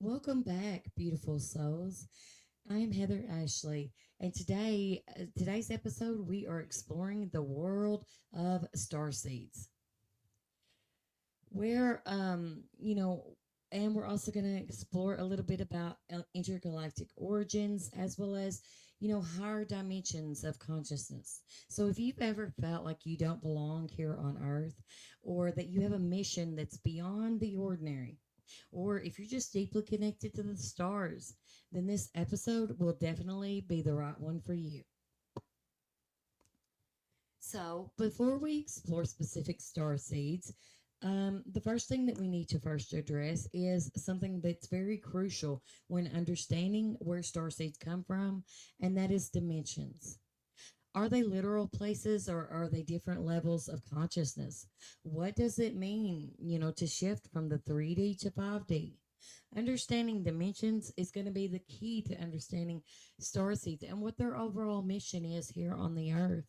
Welcome back, beautiful souls. I am Heather Ashley, and today's episode, we are exploring the world of starseeds, where and we're also going to explore a little bit about intergalactic origins as well as higher dimensions of consciousness. So, if you've ever felt like you don't belong here on Earth, or that you have a mission that's beyond the ordinary, or if you're just deeply connected to the stars, then this episode will definitely be the right one for you. So, before we explore specific star seeds, the first thing that we need to first address is something that's very crucial when understanding where star seeds come from, and that is dimensions. Are they literal places or are they different levels of consciousness? What does it mean, to shift from the 3D to 5D? Understanding dimensions is going to be the key to understanding starseeds and what their overall mission is here on the earth.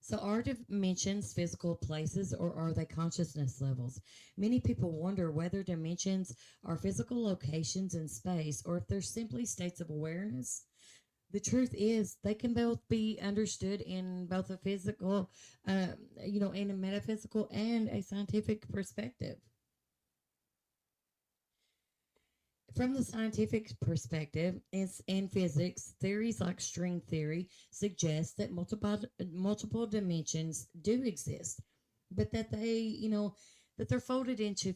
So, are dimensions physical places or are they consciousness levels? Many people wonder whether dimensions are physical locations in space or if they're simply states of awareness. The truth is, they can both be understood in both a physical, in a metaphysical and a scientific perspective. From the scientific perspective, it's in physics, theories like string theory suggest that multiple dimensions do exist, but that they're folded into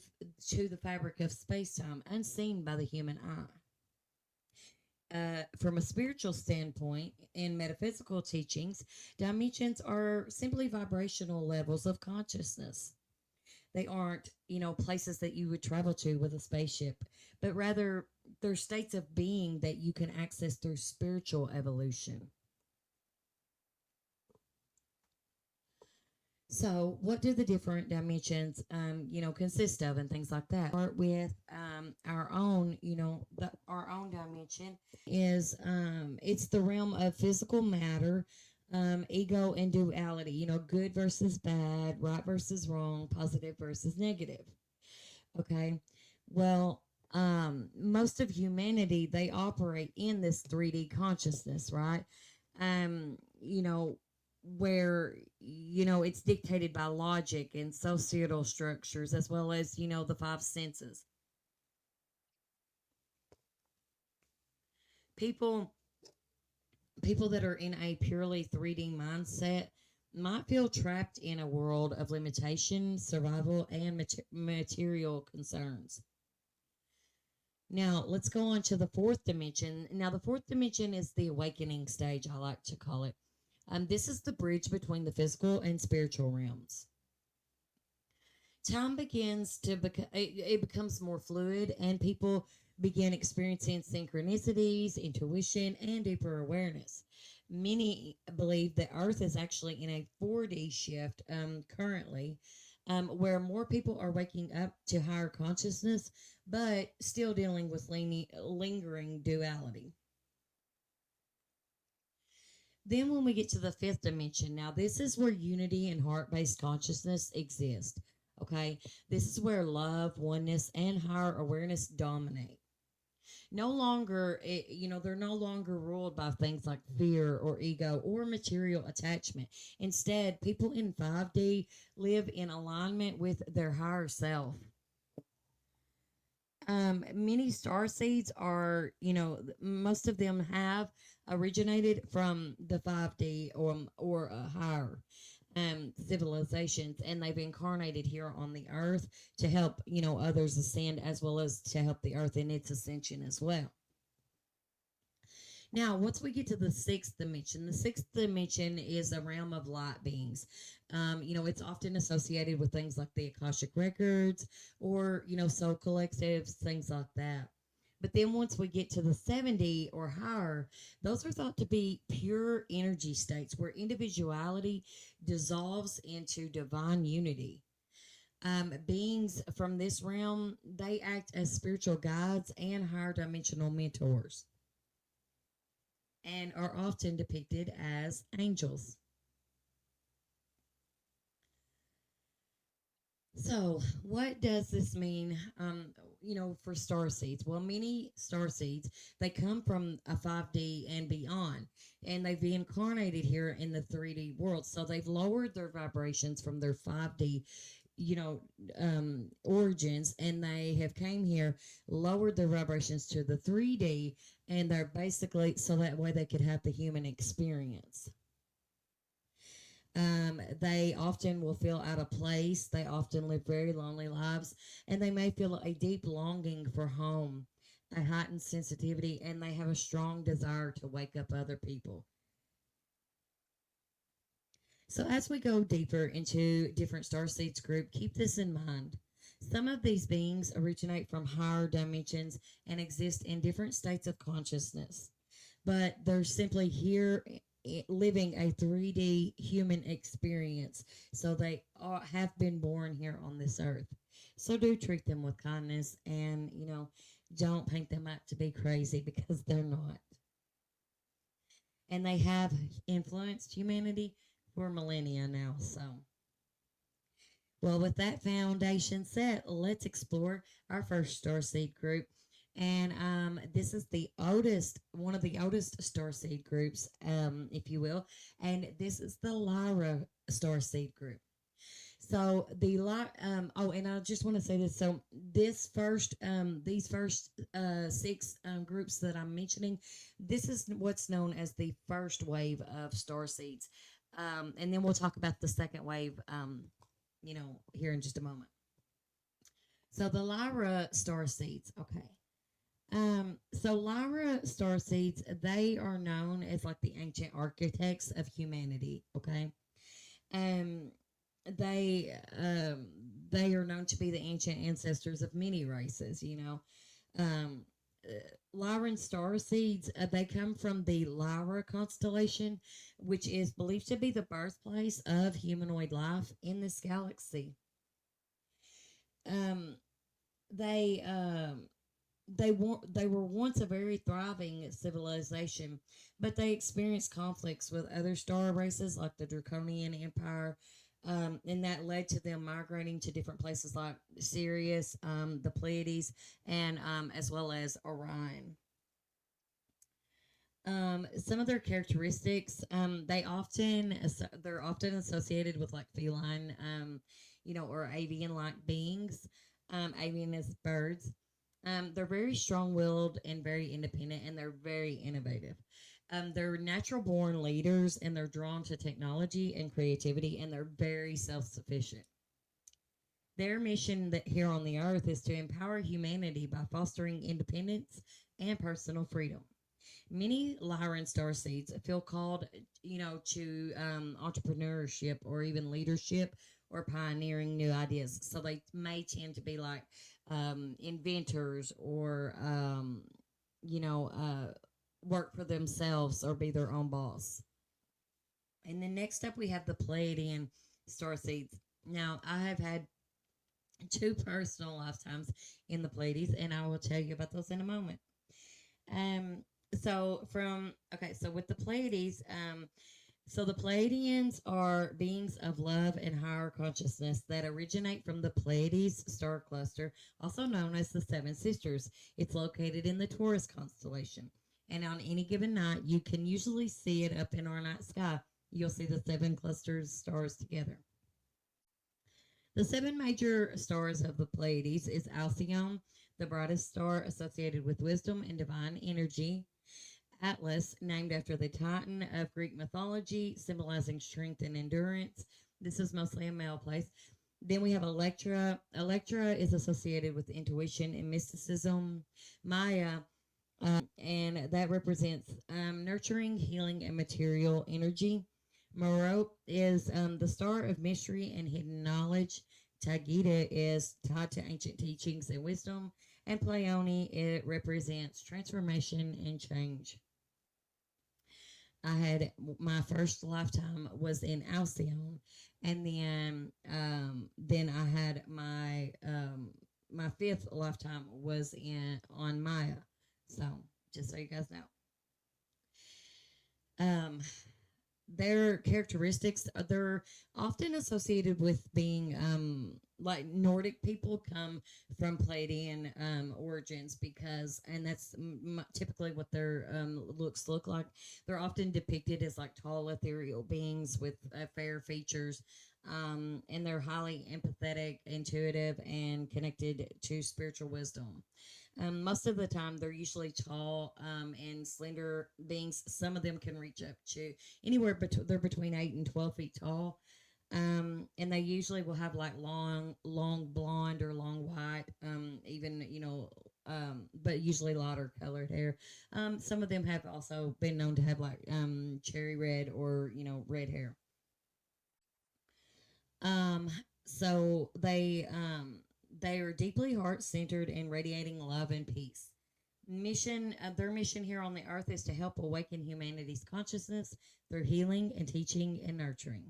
to the fabric of space-time, unseen by the human eye. From a spiritual standpoint, in metaphysical teachings, dimensions are simply vibrational levels of consciousness. They aren't, places that you would travel to with a spaceship, but rather they're states of being that you can access through spiritual evolution. So, what do the different dimensions, consist of, and things like that? Start with our own, our own dimension is it's the realm of physical matter, ego and duality. Good versus bad, right versus wrong, positive versus negative. Okay. Well, most of humanity, they operate in this 3D consciousness, right? Um, you know, where it's dictated by logic and societal structures as well as the five senses. People people that are in a purely 3D mindset might feel trapped in a world of limitation, survival, and material concerns. Now, let's go on to the fourth dimension. Now, the fourth dimension is the awakening stage, I like to call it. This is the bridge between the physical and spiritual realms. Time begins to it becomes more fluid, and people begin experiencing synchronicities, intuition, and deeper awareness. Many believe that Earth is actually in a 4D shift currently, where more people are waking up to higher consciousness, but still dealing with lingering duality. Then, when we get to the fifth dimension, now this is where unity and heart based consciousness exist. Okay, this is where love, oneness, and higher awareness dominate. No longer, they're no longer ruled by things like fear or ego or material attachment. Instead, people in 5D live in alignment with their higher self. Many star seeds are, most of them have originated from the 5D or higher civilizations, and they've incarnated here on the earth to help, others ascend as well as to help the earth in its ascension as well. Now, once we get to the sixth dimension is a realm of light beings. It's often associated with things like the Akashic Records or, soul collectives, things like that. But then once we get to the 70 or higher, those are thought to be pure energy states where individuality dissolves into divine unity. Beings from this realm, they act as spiritual guides and higher dimensional mentors and are often depicted as angels. So, what does this mean? For star seeds. Well, many star seeds they come from a 5D and beyond, and they've incarnated here in the 3D world. So they've lowered their vibrations from their 5D, you know, origins, and they have came here, lowered their vibrations to the 3D, and they're basically so that way they could have the human experience. They often will feel out of place. They often live very lonely lives, and they may feel a deep longing for home, a heightened sensitivity, and they have a strong desire to wake up other people. So, as we go deeper into different star seeds group, keep this in mind. Some of these beings originate from higher dimensions and exist in different states of consciousness, but they're simply here living a 3D human experience. So they have been born here on this earth. So do treat them with kindness and, don't paint them up to be crazy because they're not. And they have influenced humanity for millennia now. So, well, with that foundation set, let's explore our first starseed group. And this is the oldest, one of the oldest starseed groups, if you will. And this is the Lyra starseed group. So and I just want to say this. So these first six groups that I'm mentioning, this is what's known as the first wave of starseeds. And then we'll talk about the second wave, here in just a moment. So the Lyra starseeds, okay. So Lyra starseeds, they are known as like the ancient architects of humanity. Okay, um, they um, they are known to be the ancient ancestors of many races. Um, Lyran starseeds, they come from the Lyra constellation, which is believed to be the birthplace of humanoid life in this galaxy. Um, they they were once a very thriving civilization, but they experienced conflicts with other star races like the Draconian Empire, and that led to them migrating to different places like Sirius, the Pleiades, and as well as Orion. Some of their characteristics, they're often associated with like feline, or avian-like beings. Avian is birds. They're very strong-willed and very independent, and they're very innovative. They're natural-born leaders, and they're drawn to technology and creativity, and they're very self-sufficient. Their mission that here on the earth is to empower humanity by fostering independence and personal freedom. Many Lyran starseeds feel called, to entrepreneurship or even leadership or pioneering new ideas. So they may tend to be like inventors or, you know, uh, work for themselves or be their own boss. And then next up, we have the Pleiadian starseeds. Now, I have had two personal lifetimes in the Pleiades, and I will tell you about those in a moment. Um, so with the Pleiades, so the Pleiadians are beings of love and higher consciousness that originate from the Pleiades star cluster, also known as the Seven Sisters. It's located in the Taurus constellation, and on any given night, you can usually see it up in our night sky. You'll see the seven clusters stars together. The seven major stars of the Pleiades is Alcyone, the brightest star associated with wisdom and divine energy. Atlas, named after the Titan of Greek mythology, symbolizing strength and endurance. This is mostly a male place. Then we have Electra. Electra is associated with intuition and mysticism. Maya, and that represents nurturing, healing, and material energy. Merope is the star of mystery and hidden knowledge. Tagita is tied to ancient teachings and wisdom. And Pleione, it represents transformation and change. I had my first lifetime was in Alcyone, and then I had my fifth lifetime was in on Maya. So just so you guys know. Um, their characteristics, they're often associated with being like Nordic people come from Pleiadian origins, because and that's typically what their looks look like. They're often depicted as like tall ethereal beings with fair features, and they're highly empathetic, intuitive, and connected to spiritual wisdom. Most of the time, they're usually tall and slender beings. Some of them can reach up to anywhere they're between 8 and 12 feet tall. And they usually will have like long blonde or long white, even but usually lighter colored hair. Some of them have also been known to have like cherry red or red hair. Um, so they are deeply heart centered and radiating love and peace. Their mission here on the earth is to help awaken humanity's consciousness through healing and teaching and nurturing.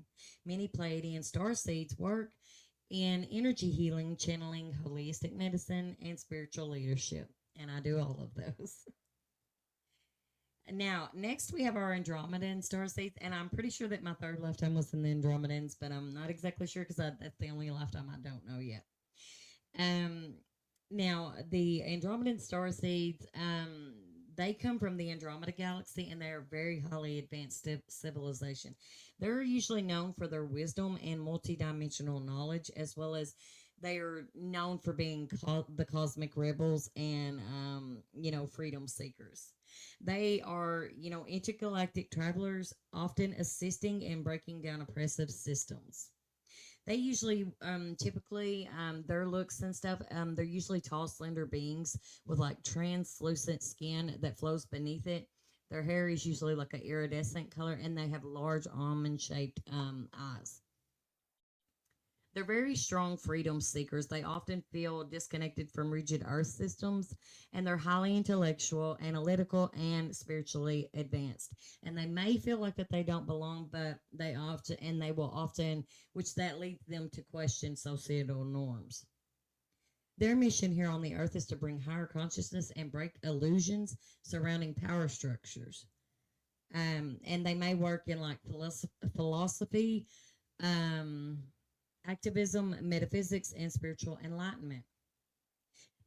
Many Pleiadian star seeds work in energy healing, channeling, holistic medicine, and spiritual leadership. And I do all of those. Now, next we have our Andromedan star seeds, and I'm pretty sure that my third lifetime was in the Andromedans, but I'm not exactly sure because that's the only lifetime I don't know yet. Um, Now, the Andromedan star seeds, they come from the Andromeda galaxy, and they're very highly advanced civilization. They're usually known for their wisdom and multidimensional knowledge, as well as they are known for being the cosmic rebels and freedom seekers. They are intergalactic travelers, often assisting in breaking down oppressive systems. They usually, typically, their looks and stuff, they're usually tall, slender beings with like translucent skin that flows beneath it. Their hair is usually like an iridescent color, and they have large almond shaped eyes. They're very strong freedom seekers. They often feel disconnected from rigid earth systems, and they're highly intellectual, analytical, and spiritually advanced. And they may feel like that they don't belong, but they will often, which that leads them to question societal norms. Their mission here on the earth is to bring higher consciousness and break illusions surrounding power structures. And they may work in like philosophy, um, activism, metaphysics, and spiritual enlightenment.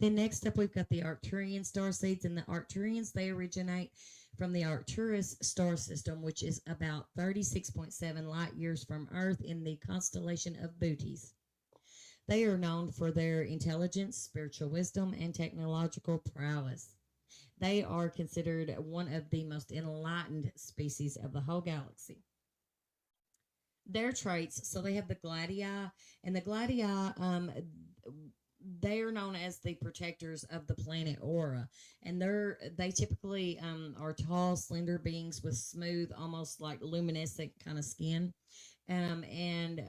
Then next up, we've got the Arcturian star seeds, and the Arcturians, they originate from the Arcturus star system, which is about 36.7 light years from Earth in the constellation of Bootes. They are known for their intelligence, spiritual wisdom, and technological prowess. They are considered one of the most enlightened species of the whole galaxy. Their traits, so they have the gladii, and the gladii, they are known as the protectors of the planet aura, and they typically are tall, slender beings with smooth, almost like luminescent kind of skin, and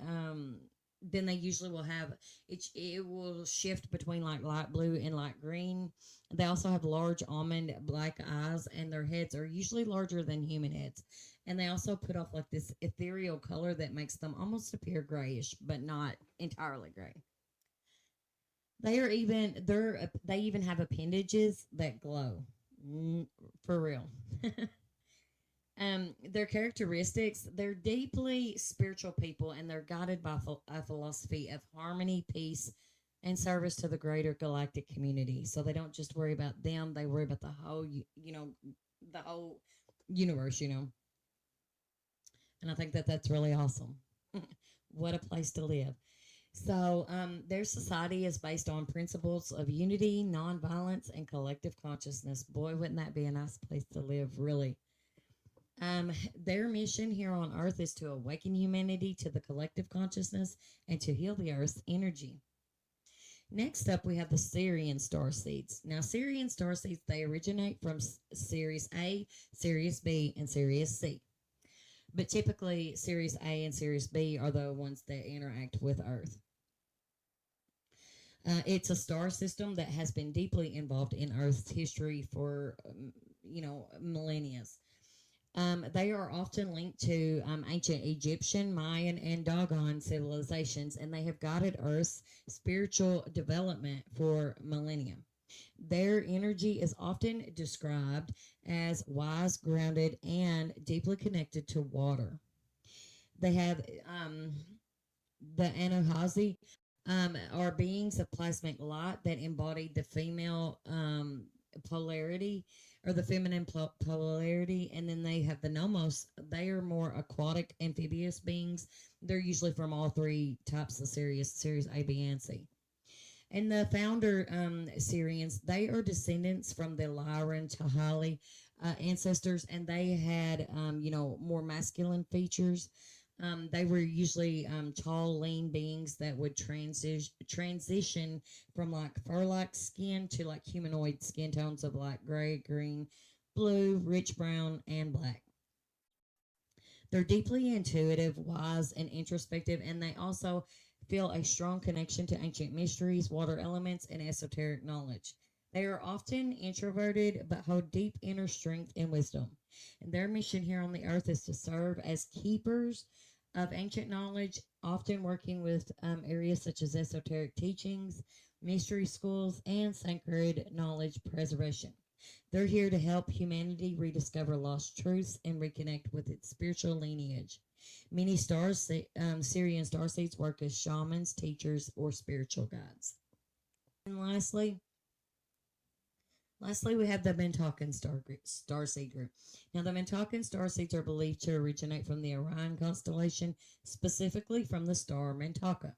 then they usually will have it will shift between like light blue and light green. They also have large almond black eyes, and their heads are usually larger than human heads. And they also put off like this ethereal color that makes them almost appear grayish, but not entirely gray. They even have appendages that glow. For real. Their characteristics, they're deeply spiritual people, and they're guided by a philosophy of harmony, peace, and service to the greater galactic community. So they don't just worry about them, they worry about the whole, the whole universe. And I think that that's really awesome. What a place to live. So, their society is based on principles of unity, nonviolence, and collective consciousness. Boy, wouldn't that be a nice place to live, really? Their mission here on Earth is to awaken humanity to the collective consciousness and to heal the Earth's energy. Next up, we have the Syrian Starseeds. Now, Syrian Starseeds, they originate from Series A, Series B, and Series C. But typically, Series A and Series B are the ones that interact with Earth. It's a star system that has been deeply involved in Earth's history for, millennia. They are often linked to ancient Egyptian, Mayan, and Dogon civilizations, and they have guided Earth's spiritual development for millennia. Their energy is often described as wise, grounded, and deeply connected to water. They have the Anahazi are beings of plasmic light that embody the female polarity or the feminine polarity. And then they have the Nomos. They are more aquatic, amphibious beings. They're usually from all three types of Series A, B, and C. And the founder Syrians, they are descendants from the Lyran Tahali ancestors, and they had, more masculine features. They were usually tall, lean beings that would transition from like fur-like skin to like humanoid skin tones of like gray, green, blue, rich brown, and black. They're deeply intuitive, wise, and introspective, and they also feel a strong connection to ancient mysteries, water elements, and esoteric knowledge. They are often introverted but hold deep inner strength and wisdom. And their mission here on the earth is to serve as keepers of ancient knowledge, often working with areas such as esoteric teachings, mystery schools, and sacred knowledge preservation. They're here to help humanity rediscover lost truths and reconnect with its spiritual lineage. Many Syrian starseeds work as shamans, teachers, or spiritual guides. And lastly, we have the Mintaken Starseed group. Now, the Mintaken Starseeds are believed to originate from the Orion constellation, specifically from the star Mintaka.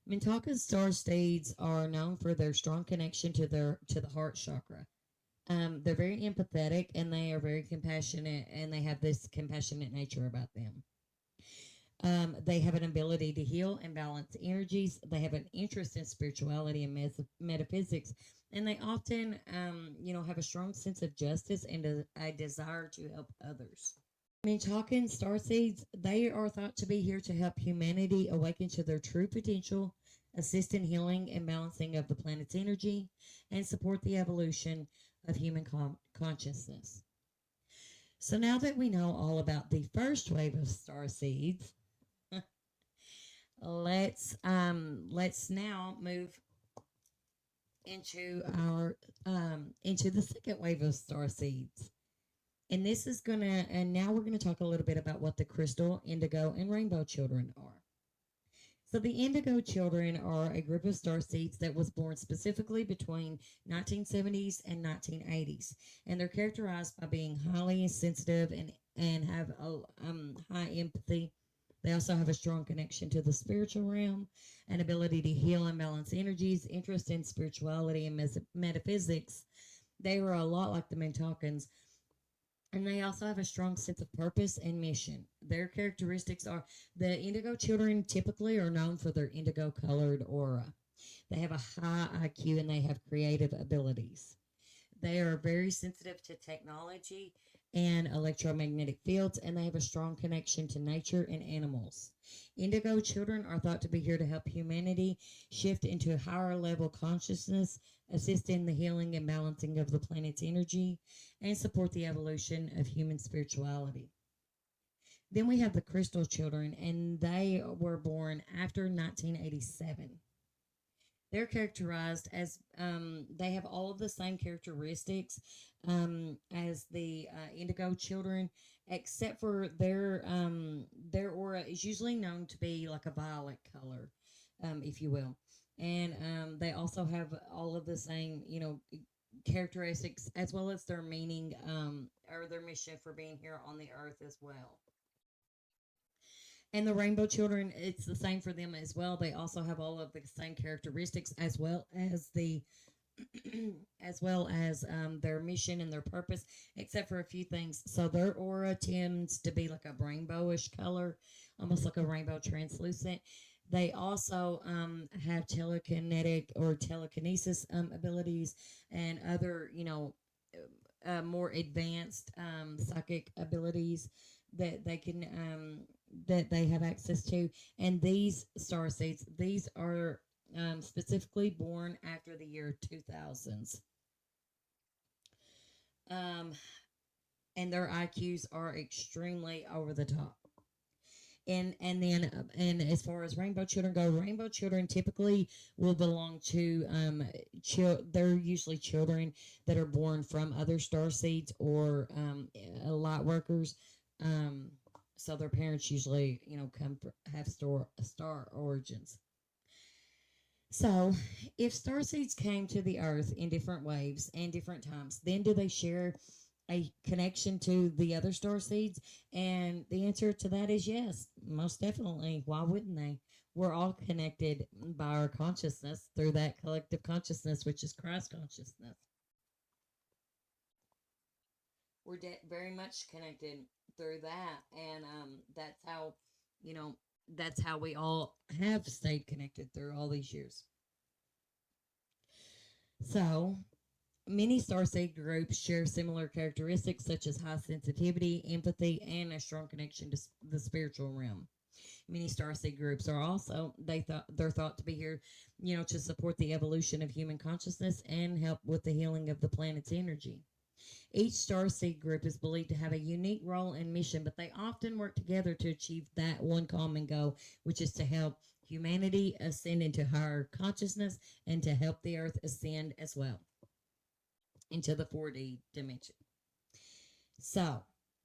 Mintaken Starseeds are known for their strong connection to the heart chakra. They're very empathetic and they are very compassionate, and they have this compassionate nature about them. They have an ability to heal and balance energies. They have an interest in spirituality and metaphysics, and they often, have a strong sense of justice and a desire to help others. I mean, talking starseeds, they are thought to be here to help humanity awaken to their true potential, assist in healing and balancing of the planet's energy, and support the evolution of human consciousness. So now that we know all about the first wave of star seeds, let's now move into the second wave of star seeds. And now we're gonna talk a little bit about what the crystal, indigo, and rainbow children are. So the Indigo children are a group of star seeds that was born specifically between 1970s and 1980s, and they're characterized by being highly sensitive and have a high empathy. They also have a strong connection to the spiritual realm, an ability to heal and balance energies, interest in spirituality and metaphysics. They are a lot like the Mintakens, and they also have a strong sense of purpose and mission. Their characteristics are the Indigo children typically are known for their indigo colored aura. They have a high IQ and they have creative abilities. They are very sensitive to technology and electromagnetic fields, and they have a strong connection to nature and animals. Indigo children are thought to be here to help humanity shift into a higher level consciousness, assist in the healing and balancing of the planet's energy, and support the evolution of human spirituality. Then we have the crystal children, and they were born after 1987. They're characterized as they have all of the same characteristics as the indigo children, except for their aura is usually known to be like a violet color, if you will. And they also have all of the same, characteristics as well as their meaning or their mission for being here on the earth as well. And the rainbow children, it's the same for them as well. They also have all of the same characteristics as well as the their mission and their purpose, except for a few things. So their aura tends to be like a rainbowish color, almost like a rainbow translucent. They also have telekinetic or telekinesis abilities and other, more advanced psychic abilities that they can that they have access to. And these star seeds, these are specifically born after the year 2000s. And their IQs are extremely over the top. And as far as rainbow children go, rainbow children typically will belong to they're usually children that are born from other star seeds or light workers. So their parents usually, have star origins. So, if starseeds came to the Earth in different waves and different times, then do they share a connection to the other star seeds? And the answer to that is yes, most definitely. Why wouldn't they? We're all connected by our consciousness through that collective consciousness, which is Christ consciousness. We're very much connected through that, and you know, that's how we all have stayed connected through all these years. So, many starseed groups share similar characteristics such as high sensitivity, empathy, and a strong connection to the spiritual realm. Many starseed groups are also they're thought to be here, to support the evolution of human consciousness and help with the healing of the planet's energy. Each starseed group is believed to have a unique role and mission, but they often work together to achieve that one common goal, which is to help humanity ascend into higher consciousness and to help the earth ascend as well into the 4D dimension. So,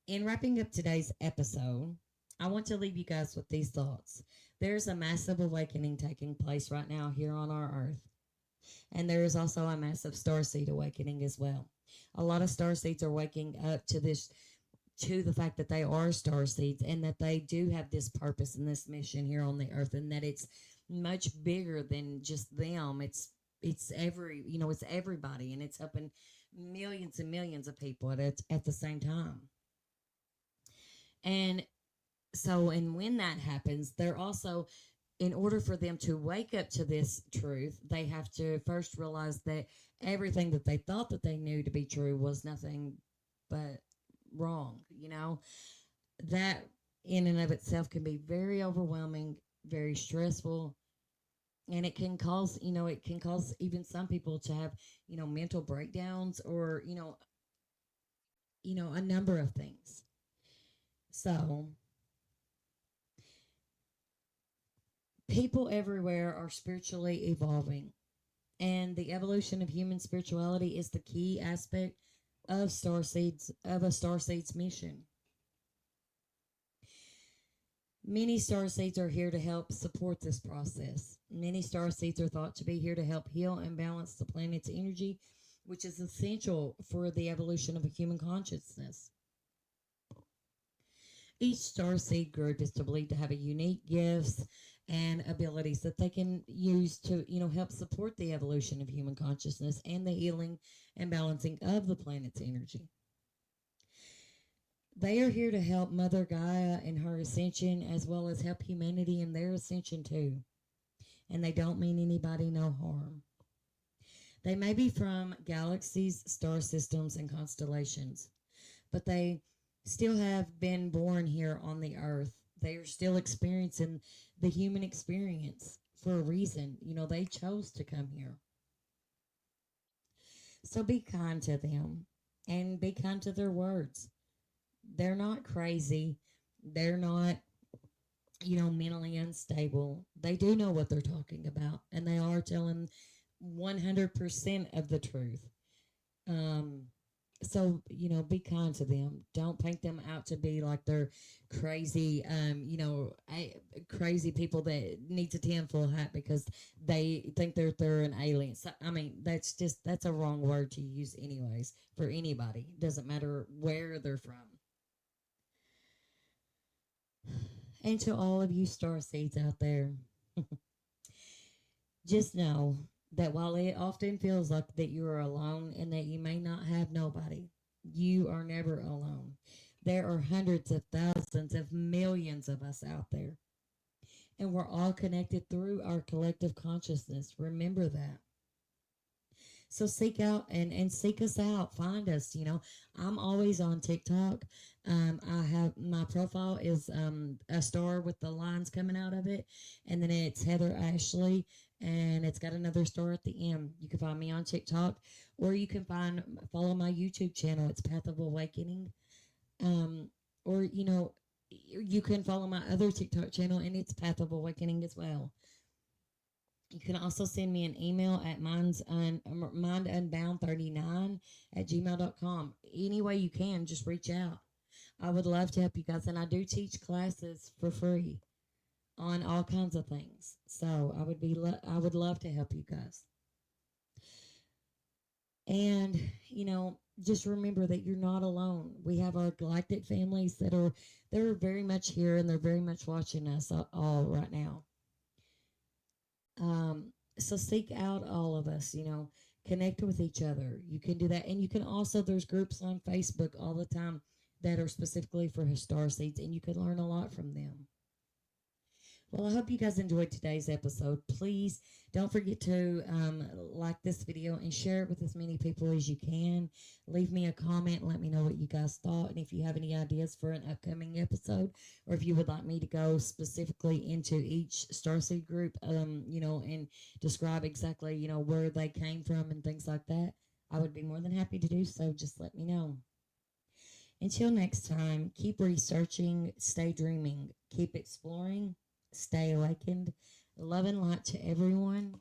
in wrapping up today's episode, I want to leave you guys with these thoughts. There's a massive awakening taking place right now here on our earth. And there is also a massive starseed awakening as well. A lot of starseeds are waking up to the fact that they are starseeds and that they do have this purpose and this mission here on the earth, and that it's much bigger than just them. It's everybody, and it's helping millions and millions of people at the same time. And so, and when that happens, they're also, in order for them to wake up to this truth, they have to first realize that everything that they thought that they knew to be true was nothing but wrong. That in and of itself can be very overwhelming, very stressful, and it can cause even some people to have, mental breakdowns, or a number of things. So, people everywhere are spiritually evolving, and the evolution of human spirituality is the key aspect of a starseed's mission. Many starseeds are here to help support this process. Many starseeds are thought to be here to help heal and balance the planet's energy, which is essential for the evolution of a human consciousness. Each starseed group is to believe to have a unique gifts and abilities that they can use to, help support the evolution of human consciousness and the healing and balancing of the planet's energy. They are here to help Mother Gaia in her ascension, as well as help humanity in their ascension too. And they don't mean anybody no harm. They may be from galaxies, star systems, and constellations, but they still have been born here on the earth. They are still experiencing the human experience for a reason. They chose to come here. So be kind to them and be kind to their words. They're not crazy. They're not, mentally unstable. They do know what they're talking about, and they are telling 100% of the truth. Um, so, be kind to them. Don't paint them out to be like they're crazy, crazy people that needs a tinfoil hat because they think they're an alien. So, I mean, that's a wrong word to use anyways for anybody. Doesn't matter where they're from. And to all of you star seeds out there, just know that while it often feels like that you are alone and that you may not have nobody, you are never alone. There are hundreds of thousands of millions of us out there, and we're all connected through our collective consciousness. Remember that. So seek out and seek us out. Find us. I'm always on TikTok. I have my profile is a star with the lines coming out of it, and then it's Heather Ashley, and it's got another star at the end. You can find me on TikTok, or you can follow my YouTube channel. It's Path of Awakening, or you can follow my other TikTok channel, and it's Path of Awakening as well. You can also send me an email at mindunbound39 at gmail.com. Any way you can, just reach out. I would love to help you guys, and I do teach classes for free on all kinds of things. So I would love to help you guys. And just remember that you're not alone. We have our galactic families they're very much here, and they're very much watching us all right now. So seek out all of us. Connect with each other. You can do that, and you can also there's groups on Facebook all the time that are specifically for star seeds, and you can learn a lot from them. Well, I hope you guys enjoyed today's episode. Please don't forget to like this video and share it with as many people as you can. Leave me a comment and let me know what you guys thought. And if you have any ideas for an upcoming episode, or if you would like me to go specifically into each starseed group, and describe exactly, where they came from and things like that, I would be more than happy to do so. Just let me know. Until next time, keep researching, stay dreaming, keep exploring, stay awakened. Love and light to everyone.